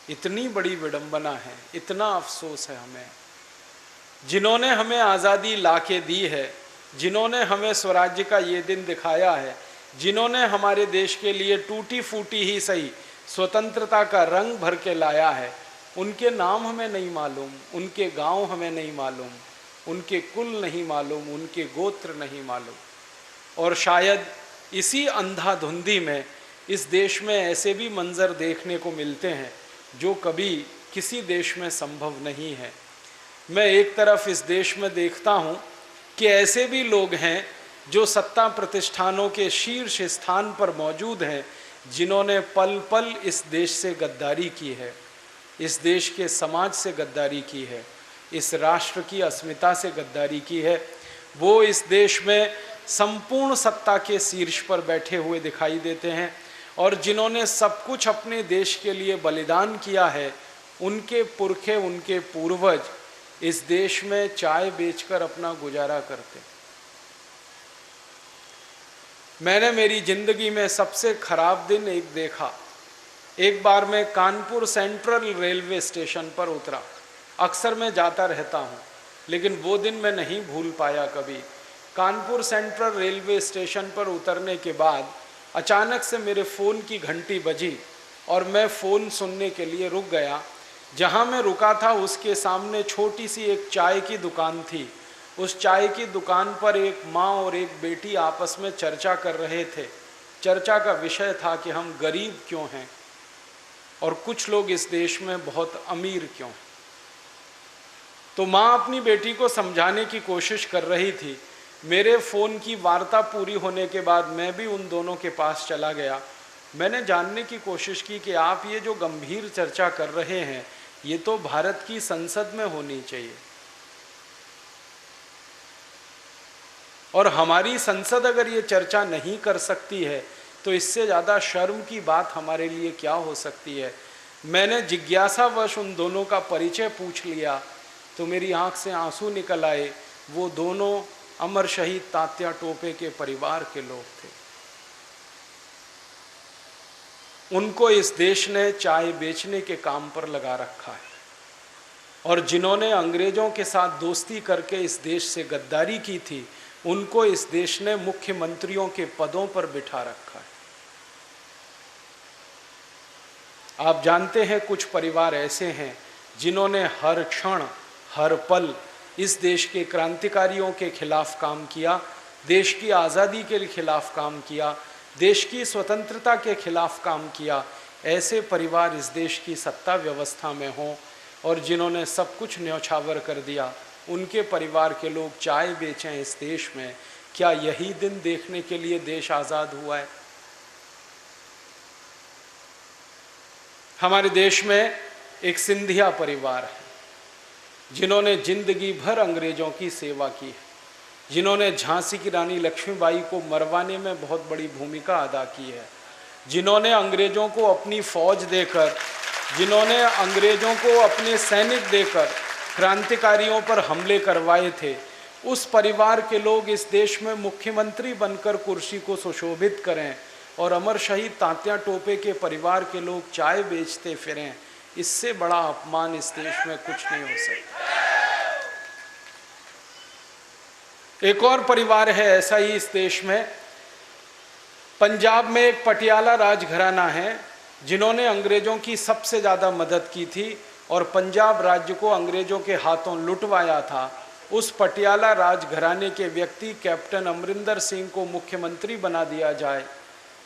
इतनी बड़ी विडंबना है, इतना अफसोस है हमें। जिन्होंने हमें आज़ादी लाके दी है, जिन्होंने हमें स्वराज्य का ये दिन दिखाया है, जिन्होंने हमारे देश के लिए टूटी फूटी ही सही स्वतंत्रता का रंग भर के लाया है, उनके नाम हमें नहीं मालूम, उनके गांव हमें नहीं मालूम, उनके कुल नहीं मालूम, उनके गोत्र नहीं मालूम। और शायद इसी अंधाधुंधी में इस देश में ऐसे भी मंजर देखने को मिलते हैं जो कभी किसी देश में संभव नहीं है। मैं एक तरफ इस देश में देखता हूँ कि ऐसे भी लोग हैं जो सत्ता प्रतिष्ठानों के शीर्ष स्थान पर मौजूद हैं, जिन्होंने पल पल इस देश से गद्दारी की है, इस देश के समाज से गद्दारी की है, इस राष्ट्र की अस्मिता से गद्दारी की है। वो इस देश में संपूर्ण सत्ता के शीर्ष पर बैठे हुए दिखाई देते हैं, और जिन्होंने सब कुछ अपने देश के लिए बलिदान किया है, उनके पुरखे, उनके पूर्वज इस देश में चाय बेचकर अपना गुजारा करते। मैंने मेरी जिंदगी में सबसे खराब दिन एक देखा। एक बार मैं कानपुर सेंट्रल रेलवे स्टेशन पर उतरा। अक्सर मैं जाता रहता हूँ, लेकिन वो दिन मैं नहीं भूल पाया कभी। कानपुर सेंट्रल रेलवे स्टेशन पर उतरने के बाद अचानक से मेरे फ़ोन की घंटी बजी और मैं फ़ोन सुनने के लिए रुक गया। जहाँ मैं रुका था उसके सामने छोटी सी एक चाय की दुकान थी। उस चाय की दुकान पर एक माँ और एक बेटी आपस में चर्चा कर रहे थे। चर्चा का विषय था कि हम गरीब क्यों हैं और कुछ लोग इस देश में बहुत अमीर क्यों हैं। तो माँ अपनी बेटी को समझाने की कोशिश कर रही थी। मेरे फ़ोन की वार्ता पूरी होने के बाद मैं भी उन दोनों के पास चला गया। मैंने जानने की कोशिश की कि आप ये जो गंभीर चर्चा कर रहे हैं, ये तो भारत की संसद में होनी चाहिए, और हमारी संसद अगर ये चर्चा नहीं कर सकती है तो इससे ज़्यादा शर्म की बात हमारे लिए क्या हो सकती है। मैंने जिज्ञासावश उन दोनों का परिचय पूछ लिया तो मेरी आंख से आंसू निकल आए। वो दोनों अमर शहीद तात्या टोपे के परिवार के लोग थे। उनको इस देश ने चाय बेचने के काम पर लगा रखा है, और जिन्होंने अंग्रेजों के साथ दोस्ती करके इस देश से गद्दारी की थी, उनको इस देश ने मुख्यमंत्रियों के पदों पर बिठा रखा है। आप जानते हैं कुछ परिवार ऐसे हैं जिन्होंने हर क्षण हर पल इस देश के क्रांतिकारियों के खिलाफ काम किया, देश की आज़ादी के खिलाफ काम किया, देश की स्वतंत्रता के खिलाफ काम किया। ऐसे परिवार इस देश की सत्ता व्यवस्था में हों और जिन्होंने सब कुछ न्यौछावर कर दिया, उनके परिवार के लोग चाय बेचें इस देश में, क्या यही दिन देखने के लिए देश आज़ाद हुआ है? हमारे देश में एक सिंधिया परिवार है जिन्होंने जिंदगी भर अंग्रेजों की सेवा की है, जिन्होंने झांसी की रानी लक्ष्मीबाई को मरवाने में बहुत बड़ी भूमिका अदा की है, जिन्होंने अंग्रेजों को अपनी फौज देकर, जिन्होंने अंग्रेजों को अपने सैनिक देकर क्रांतिकारियों पर हमले करवाए थे। उस परिवार के लोग इस देश में मुख्यमंत्री बनकर कुर्सी को सुशोभित करें और अमर शहीद तात्या टोपे के परिवार के लोग चाय बेचते फिरें, इससे बड़ा अपमान इस देश में कुछ नहीं हो सकता। एक और परिवार है ऐसा ही इस देश में। पंजाब में एक पटियाला राजघराना है जिन्होंने अंग्रेजों की सबसे ज़्यादा मदद की थी और पंजाब राज्य को अंग्रेजों के हाथों लुटवाया था। उस पटियाला राजघराने के व्यक्ति कैप्टन अमरिंदर सिंह को मुख्यमंत्री बना दिया जाए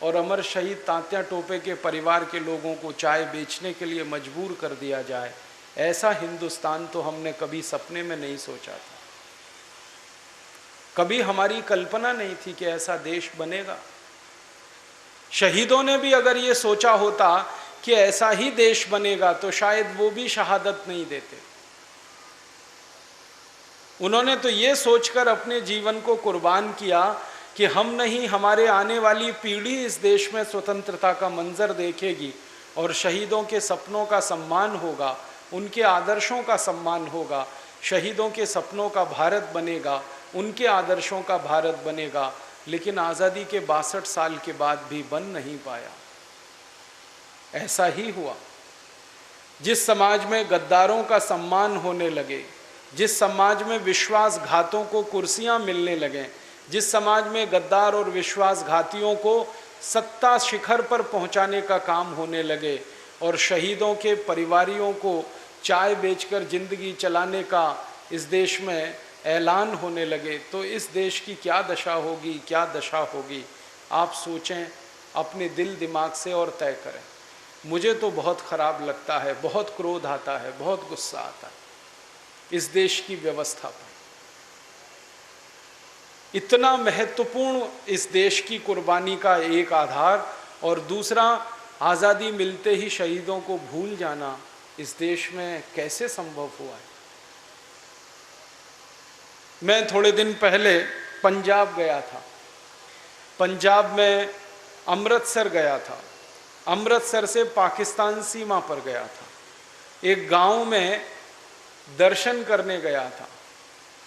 और अमर शहीद तात्या टोपे के परिवार के लोगों को चाय बेचने के लिए मजबूर कर दिया जाए, ऐसा हिंदुस्तान तो हमने कभी सपने में नहीं सोचा था। कभी हमारी कल्पना नहीं थी कि ऐसा देश बनेगा। शहीदों ने भी अगर ये सोचा होता कि ऐसा ही देश बनेगा तो शायद वो भी शहादत नहीं देते। उन्होंने तो ये सोचकर अपने जीवन को कुर्बान किया कि हम नहीं, हमारे आने वाली पीढ़ी इस देश में स्वतंत्रता का मंजर देखेगी और शहीदों के सपनों का सम्मान होगा, उनके आदर्शों का सम्मान होगा। शहीदों के सपनों का भारत बनेगा, उनके आदर्शों का भारत बनेगा। लेकिन आज़ादी के 62 साल के बाद भी बन नहीं पाया। ऐसा ही हुआ। जिस समाज में गद्दारों का सम्मान होने लगे, जिस समाज में विश्वासघातों को कुर्सियां मिलने लगें, जिस समाज में गद्दार और विश्वासघातियों को सत्ता शिखर पर पहुंचाने का काम होने लगे और शहीदों के परिवारियों को चाय बेचकर जिंदगी चलाने का इस देश में ऐलान होने लगे, तो इस देश की क्या दशा होगी, क्या दशा होगी। आप सोचें अपने दिल दिमाग से और तय करें। मुझे तो बहुत ख़राब लगता है, बहुत क्रोध आता है, बहुत गुस्सा आता है इस देश की व्यवस्था पर। इतना महत्वपूर्ण इस देश की कुर्बानी का एक आधार, और दूसरा आज़ादी मिलते ही शहीदों को भूल जाना इस देश में कैसे संभव हुआ है। मैं थोड़े दिन पहले पंजाब गया था। पंजाब में अमृतसर गया था। अमृतसर से पाकिस्तान सीमा पर गया था। एक गांव में दर्शन करने गया था।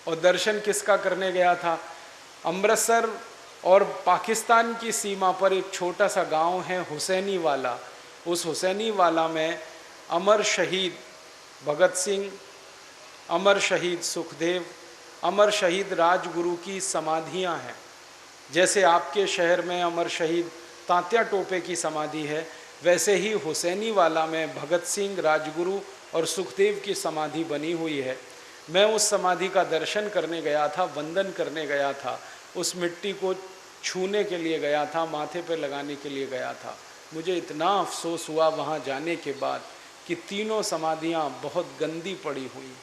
और दर्शन किसका करने गया था? अमृतसर और पाकिस्तान की सीमा पर एक छोटा सा गांव है हुसैनी वाला। उस हुसैनी वाला में अमर शहीद भगत सिंह, अमर शहीद सुखदेव, अमर शहीद राजगुरु की समाधियां हैं। जैसे आपके शहर में अमर शहीद तात्या टोपे की समाधि है, वैसे ही हुसैनी वाला में भगत सिंह, राजगुरु और सुखदेव की समाधि बनी हुई है। मैं उस समाधि का दर्शन करने गया था, वंदन करने गया था, उस मिट्टी को छूने के लिए गया था, माथे पर लगाने के लिए गया था। मुझे इतना अफसोस हुआ वहाँ जाने के बाद कि तीनों समाधियाँ बहुत गंदी पड़ी हुई।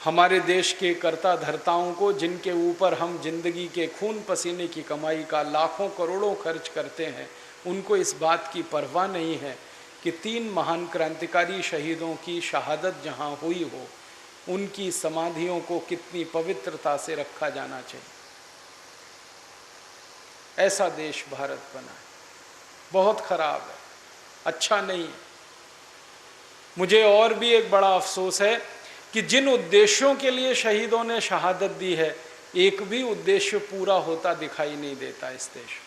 हमारे देश के कर्ता धर्ताओं को, जिनके ऊपर हम जिंदगी के खून पसीने की कमाई का लाखों करोड़ों खर्च करते हैं, उनको इस बात की परवाह नहीं है कि 3 महान क्रांतिकारी शहीदों की शहादत जहाँ हुई हो, उनकी समाधियों को कितनी पवित्रता से रखा जाना चाहिए। ऐसा देश भारत बना है, बहुत खराब है, अच्छा नहीं है। मुझे और भी एक बड़ा अफसोस है कि जिन उद्देश्यों के लिए शहीदों ने शहादत दी है, एक भी उद्देश्य पूरा होता दिखाई नहीं देता इस देश।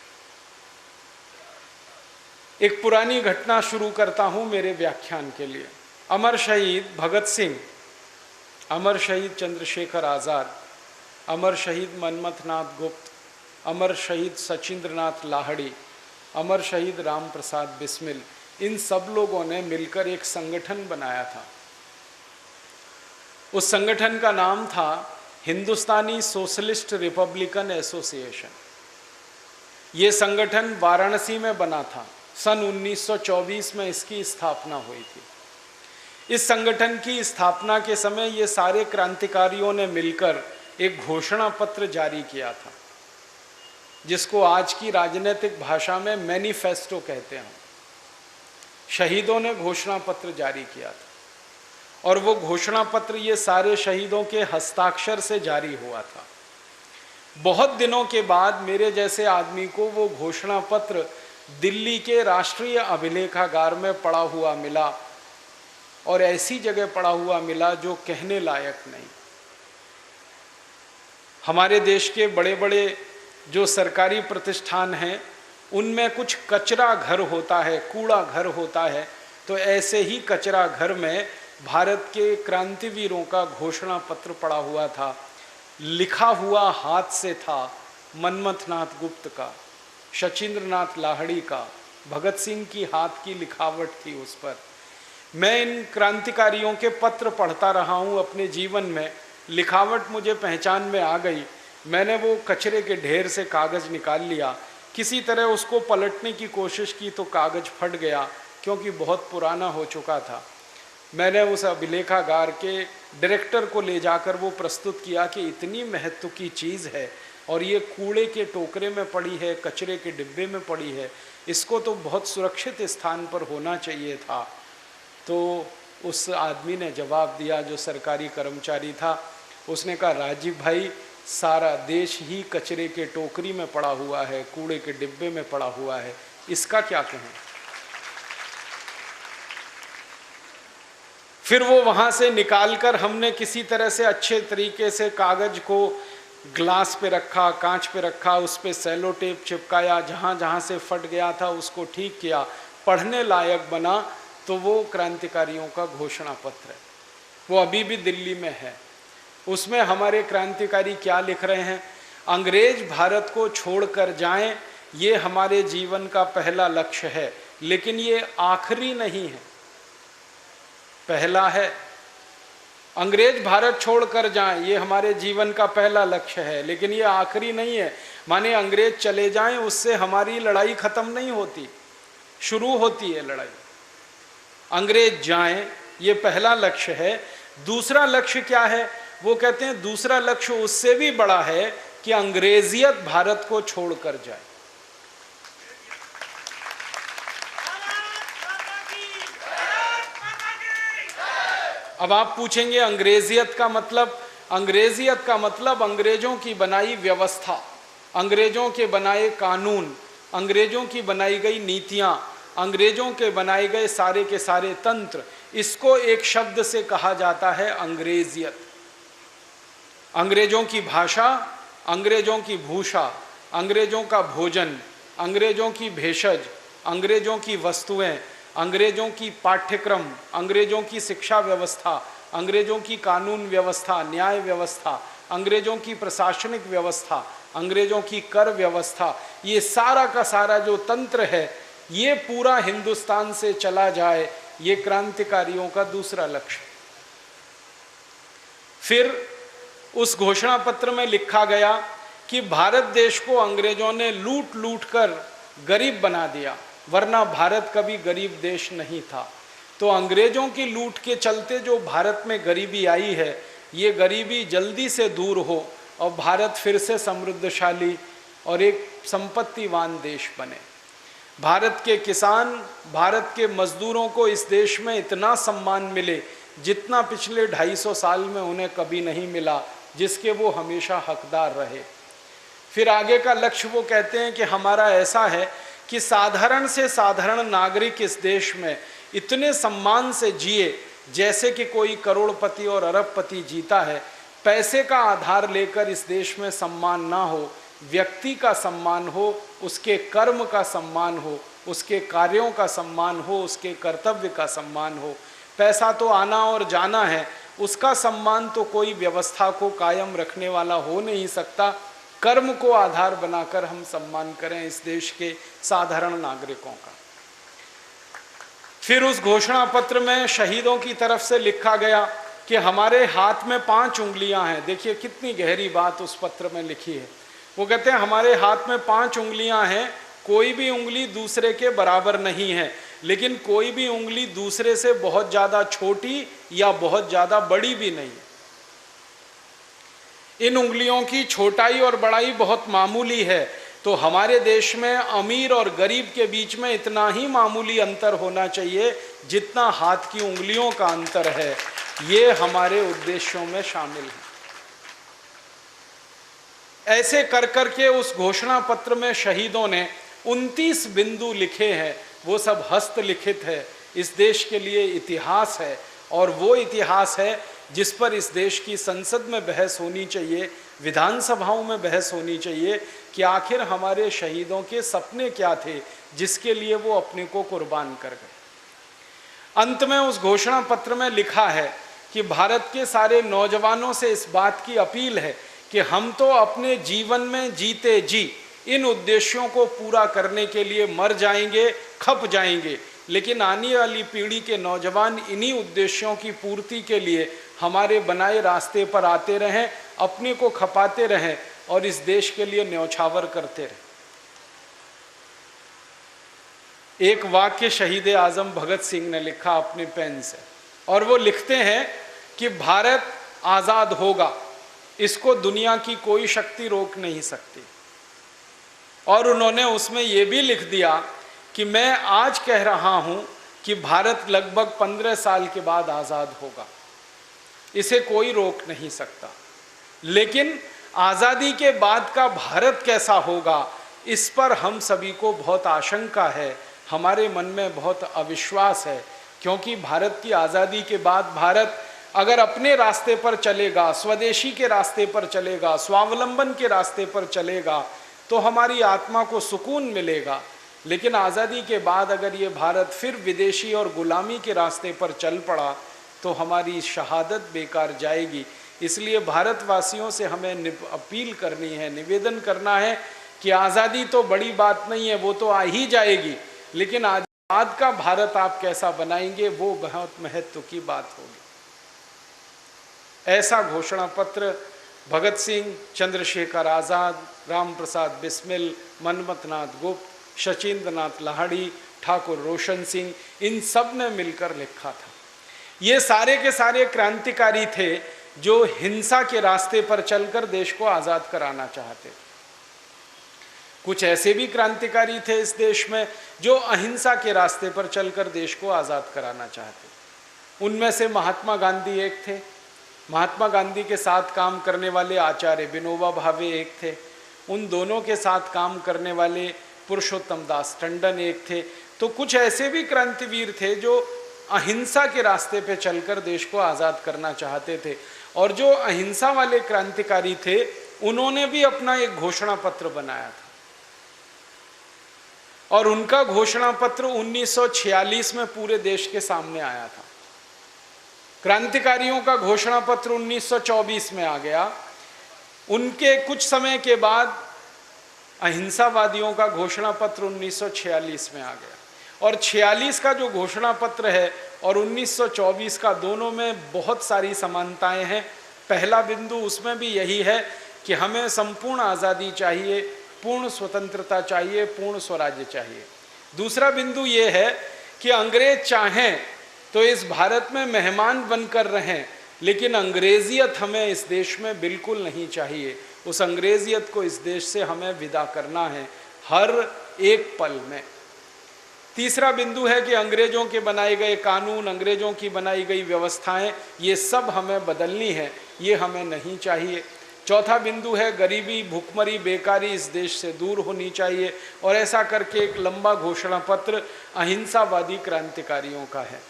एक पुरानी घटना शुरू करता हूं मेरे व्याख्यान के लिए। अमर शहीद भगत सिंह, अमर शहीद चंद्रशेखर आज़ाद, अमर शहीद मनमथनाथ गुप्त, अमर शहीद सचिंद्रनाथ लाहड़ी, अमर शहीद राम प्रसाद बिस्मिल, इन सब लोगों ने मिलकर एक संगठन बनाया था। उस संगठन का नाम था हिंदुस्तानी सोशलिस्ट रिपब्लिकन एसोसिएशन। ये संगठन वाराणसी में बना था। सन 1924 में इसकी स्थापना हुई थी। इस संगठन की स्थापना के समय ये सारे क्रांतिकारियों ने मिलकर एक घोषणा पत्र जारी किया था, जिसको आज की राजनीतिक भाषा में मैनिफेस्टो कहते हैं। शहीदों ने घोषणा पत्र जारी किया था और वो घोषणा पत्र ये सारे शहीदों के हस्ताक्षर से जारी हुआ था। बहुत दिनों के बाद मेरे जैसे आदमी को वो घोषणा पत्र दिल्ली के राष्ट्रीय अभिलेखागार में पड़ा हुआ मिला, और ऐसी जगह पड़ा हुआ मिला जो कहने लायक नहीं। हमारे देश के बड़े बड़े जो सरकारी प्रतिष्ठान हैं, उनमें कुछ कचरा घर होता है, कूड़ा घर होता है, तो ऐसे ही कचरा घर में भारत के क्रांतिवीरों का घोषणा पत्र पड़ा हुआ था। लिखा हुआ हाथ से था मनमथनाथ गुप्त का, सचिंद्रनाथ लाहड़ी का, भगत सिंह की हाथ की लिखावट थी उस पर। मैं इन क्रांतिकारियों के पत्र पढ़ता रहा हूँ अपने जीवन में, लिखावट मुझे पहचान में आ गई। मैंने वो कचरे के ढेर से कागज़ निकाल लिया, किसी तरह उसको पलटने की कोशिश की तो कागज़ फट गया, क्योंकि बहुत पुराना हो चुका था। मैंने उस अभिलेखागार के डायरेक्टर को ले जाकर वो प्रस्तुत किया कि इतनी महत्व की चीज़ है और ये कूड़े के टोकरे में पड़ी है, कचरे के डिब्बे में पड़ी है, इसको तो बहुत सुरक्षित स्थान पर होना चाहिए था। तो उस आदमी ने जवाब दिया, जो सरकारी कर्मचारी था, उसने कहा, राजीव भाई, सारा देश ही कचरे के टोकरी में पड़ा हुआ है, कूड़े के डिब्बे में पड़ा हुआ है, इसका क्या कहें। फिर वो वहाँ से निकालकर हमने किसी तरह से अच्छे तरीके से कागज़ को ग्लास पे रखा, कांच पे रखा, उस पे सेलो टेप चिपकाया, जहाँ जहाँ से फट गया था उसको ठीक किया, पढ़ने लायक बना तो वो क्रांतिकारियों का घोषणा पत्र है। वो अभी भी दिल्ली में है। उसमें हमारे क्रांतिकारी क्या लिख रहे हैं? अंग्रेज भारत को छोड़कर जाएं, ये हमारे जीवन का पहला लक्ष्य है, लेकिन ये आखिरी नहीं है, पहला है। अंग्रेज भारत छोड़कर जाएं, ये हमारे जीवन का पहला लक्ष्य है, लेकिन ये आखिरी नहीं है। माने अंग्रेज चले जाएं, उससे हमारी लड़ाई खत्म नहीं होती, शुरू होती है लड़ाई। अंग्रेज जाएं, ये पहला लक्ष्य है। दूसरा लक्ष्य क्या है? वो कहते हैं दूसरा लक्ष्य उससे भी बड़ा है कि अंग्रेजियत भारत को छोड़कर जाए। अब आप पूछेंगे अंग्रेजियत का मतलब? अंग्रेजियत का मतलब अंग्रेजों की बनाई व्यवस्था, अंग्रेजों के बनाए कानून, अंग्रेजों की बनाई गई नीतियां, अंग्रेजों के बनाए गए सारे के सारे तंत्र, इसको एक शब्द से कहा जाता है अंग्रेजियत। अंग्रेजों की भाषा, अंग्रेजों की भूषा, अंग्रेजों का भोजन, अंग्रेजों की भेषज, अंग्रेजों की वस्तुएं, अंग्रेजों की पाठ्यक्रम, अंग्रेजों की शिक्षा व्यवस्था, अंग्रेजों की कानून व्यवस्था, न्याय व्यवस्था, अंग्रेजों की प्रशासनिक व्यवस्था, अंग्रेजों की कर व्यवस्था, ये सारा का सारा जो तंत्र है, ये पूरा हिंदुस्तान से चला जाए, ये क्रांतिकारियों का दूसरा लक्ष्य। फिर उस घोषणा पत्र में लिखा गया कि भारत देश को अंग्रेजों ने लूट लूट कर गरीब बना दिया, वरना भारत कभी गरीब देश नहीं था। तो अंग्रेजों की लूट के चलते जो भारत में गरीबी आई है, ये गरीबी जल्दी से दूर हो और भारत फिर से समृद्धशाली और एक संपत्तिवान देश बने। भारत के किसान, भारत के मजदूरों को इस देश में इतना सम्मान मिले जितना पिछले 250 साल में उन्हें कभी नहीं मिला, जिसके वो हमेशा हकदार रहे। फिर आगे का लक्ष्य वो कहते हैं कि हमारा ऐसा है कि साधारण से साधारण नागरिक इस देश में इतने सम्मान से जिए जैसे कि कोई करोड़पति और अरबपति जीता है। पैसे का आधार लेकर इस देश में सम्मान ना हो, व्यक्ति का सम्मान हो, उसके कर्म का सम्मान हो, उसके कार्यों का सम्मान हो, उसके कर्तव्य का सम्मान हो। पैसा तो आना और जाना है, उसका सम्मान तो कोई व्यवस्था को कायम रखने वाला हो नहीं सकता। कर्म को आधार बनाकर हम सम्मान करें इस देश के साधारण नागरिकों का। फिर उस घोषणा पत्र में शहीदों की तरफ से लिखा गया कि हमारे हाथ में 5 उंगलियां हैं। देखिए कितनी गहरी बात उस पत्र में लिखी है। वो कहते हैं हमारे हाथ में 5 उंगलियां हैं, कोई भी उंगली दूसरे के बराबर नहीं है, लेकिन कोई भी उंगली दूसरे से बहुत ज़्यादा छोटी या बहुत ज़्यादा बड़ी भी नहीं है। इन उंगलियों की छोटाई और बड़ाई बहुत मामूली है। तो हमारे देश में अमीर और गरीब के बीच में इतना ही मामूली अंतर होना चाहिए जितना हाथ की उंगलियों का अंतर है। ये हमारे उद्देश्यों में शामिल है। ऐसे कर करके उस घोषणा पत्र में शहीदों ने 29 बिंदु लिखे हैं। वो सब हस्तलिखित है। इस देश के लिए इतिहास है, और वो इतिहास है जिस पर इस देश की संसद में बहस होनी चाहिए, विधानसभाओं में बहस होनी चाहिए कि आखिर हमारे शहीदों के सपने क्या थे जिसके लिए वो अपने को कुर्बान कर गए। अंत में उस घोषणा पत्र में लिखा है कि भारत के सारे नौजवानों से इस बात की अपील है कि हम तो अपने जीवन में जीते जी इन उद्देश्यों को पूरा करने के लिए मर जाएंगे, खप जाएंगे, लेकिन आने वाली पीढ़ी के नौजवान इन्हीं उद्देश्यों की पूर्ति के लिए हमारे बनाए रास्ते पर आते रहें, अपने को खपाते रहें और इस देश के लिए न्यौछावर करते रहें। एक वाक्य शहीद आजम भगत सिंह ने लिखा अपने पेन से, और वो लिखते हैं कि भारत आज़ाद होगा, इसको दुनिया की कोई शक्ति रोक नहीं सकती। और उन्होंने उसमें ये भी लिख दिया कि मैं आज कह रहा हूँ कि भारत लगभग 15 साल के बाद आज़ाद होगा, इसे कोई रोक नहीं सकता। लेकिन आज़ादी के बाद का भारत कैसा होगा, इस पर हम सभी को बहुत आशंका है, हमारे मन में बहुत अविश्वास है। क्योंकि भारत की आज़ादी के बाद भारत अगर अपने रास्ते पर चलेगा, स्वदेशी के रास्ते पर चलेगा, स्वावलंबन के रास्ते पर चलेगा, तो हमारी आत्मा को सुकून मिलेगा। लेकिन आज़ादी के बाद अगर ये भारत फिर विदेशी और गुलामी के रास्ते पर चल पड़ा तो हमारी शहादत बेकार जाएगी। इसलिए भारतवासियों से हमें अपील करनी है, निवेदन करना है कि आज़ादी तो बड़ी बात नहीं है, वो तो आ ही जाएगी, लेकिन आज का भारत आप कैसा बनाएंगे वो बहुत महत्व की बात होगी। ऐसा घोषणा पत्र भगत सिंह, चंद्रशेखर आज़ाद, राम प्रसाद बिस्मिल, मनमथनाथ गुप्त, शचीन्द्रनाथ लाहिड़ी, ठाकुर रोशन सिंह, इन सब ने मिलकर लिखा था। ये सारे के सारे क्रांतिकारी थे जो हिंसा के रास्ते पर चलकर देश को आज़ाद कराना चाहते थे। कुछ ऐसे भी क्रांतिकारी थे इस देश में जो अहिंसा के रास्ते पर चलकर देश को आज़ाद कराना चाहते। उनमें से महात्मा गांधी एक थे। महात्मा गांधी के साथ काम करने वाले आचार्य विनोबा भावे एक थे। उन दोनों के साथ काम करने वाले पुरुषोत्तम दास टंडन एक थे। तो कुछ ऐसे भी क्रांतिवीर थे जो अहिंसा के रास्ते पे चलकर देश को आज़ाद करना चाहते थे। और जो अहिंसा वाले क्रांतिकारी थे उन्होंने भी अपना एक घोषणा पत्र बनाया था, और उनका घोषणा पत्र 1946 में पूरे देश के सामने आया था। क्रांतिकारियों का घोषणा पत्र 1924 में आ गया। उनके कुछ समय के बाद अहिंसावादियों का घोषणा पत्र 1946 में आ गया। और 46 का जो घोषणा पत्र है और 1924 का, दोनों में बहुत सारी समानताएं हैं। पहला बिंदु उसमें भी यही है कि हमें संपूर्ण आज़ादी चाहिए, पूर्ण स्वतंत्रता चाहिए, पूर्ण स्वराज्य चाहिए। दूसरा बिंदु ये है कि अंग्रेज चाहें तो इस भारत में मेहमान बनकर रहें, लेकिन अंग्रेजियत हमें इस देश में बिल्कुल नहीं चाहिए। उस अंग्रेजियत को इस देश से हमें विदा करना है हर एक पल में। तीसरा बिंदु है कि अंग्रेजों के बनाए गए कानून, अंग्रेजों की बनाई गई व्यवस्थाएं, ये सब हमें बदलनी है, ये हमें नहीं चाहिए। चौथा बिंदु है गरीबी, भूखमरी, बेकारी इस देश से दूर होनी चाहिए। और ऐसा करके एक लंबा घोषणा पत्र अहिंसावादी क्रांतिकारियों का है।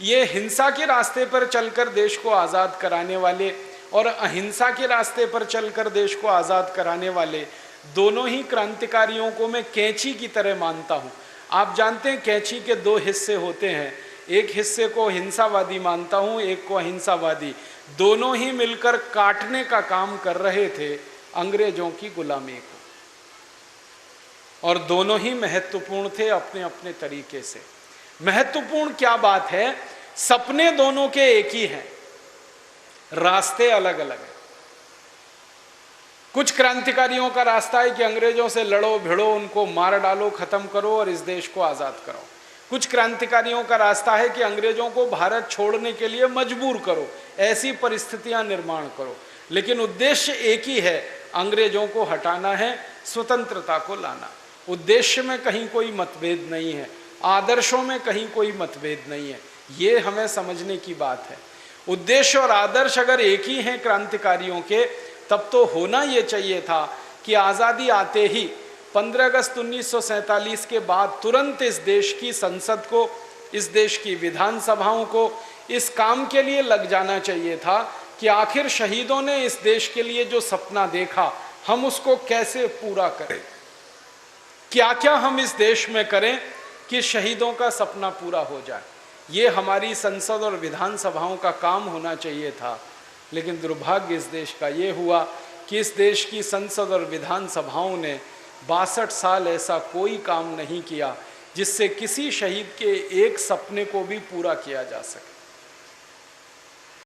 ये हिंसा के रास्ते पर चलकर देश को आज़ाद कराने वाले और अहिंसा के रास्ते पर चलकर देश को आज़ाद कराने वाले दोनों ही क्रांतिकारियों को मैं कैंची की तरह मानता हूँ। आप जानते हैं कैंची के दो हिस्से होते हैं, एक हिस्से को हिंसावादी मानता हूँ, एक को अहिंसावादी। दोनों ही मिलकर काटने का काम कर रहे थे अंग्रेजों की गुलामी को, और दोनों ही महत्वपूर्ण थे अपने अपने तरीके से। महत्वपूर्ण क्या बात है, सपने दोनों के एक ही हैं, रास्ते अलग अलग हैं। कुछ क्रांतिकारियों का रास्ता है कि अंग्रेजों से लड़ो भिड़ो, उनको मार डालो, खत्म करो और इस देश को आज़ाद करो। कुछ क्रांतिकारियों का रास्ता है कि अंग्रेजों को भारत छोड़ने के लिए मजबूर करो, ऐसी परिस्थितियां निर्माण करो। लेकिन उद्देश्य एक ही है, अंग्रेजों को हटाना है, स्वतंत्रता को लाना। उद्देश्य में कहीं कोई मतभेद नहीं है, आदर्शों में कहीं कोई मतभेद नहीं है। ये हमें समझने की बात है। उद्देश्य और आदर्श अगर एक ही हैं क्रांतिकारियों के, तब तो होना ये चाहिए था कि आज़ादी आते ही 15 अगस्त 1947 के बाद तुरंत इस देश की संसद को, इस देश की विधानसभाओं को इस काम के लिए लग जाना चाहिए था कि आखिर शहीदों ने इस देश के लिए जो सपना देखा हम उसको कैसे पूरा करें, क्या क्या हम इस देश में करें कि शहीदों का सपना पूरा हो जाए। ये हमारी संसद और विधानसभाओं का काम होना चाहिए था। लेकिन दुर्भाग्य इस देश का ये हुआ कि इस देश की संसद और विधानसभाओं ने 62 साल ऐसा कोई काम नहीं किया जिससे किसी शहीद के एक सपने को भी पूरा किया जा सके।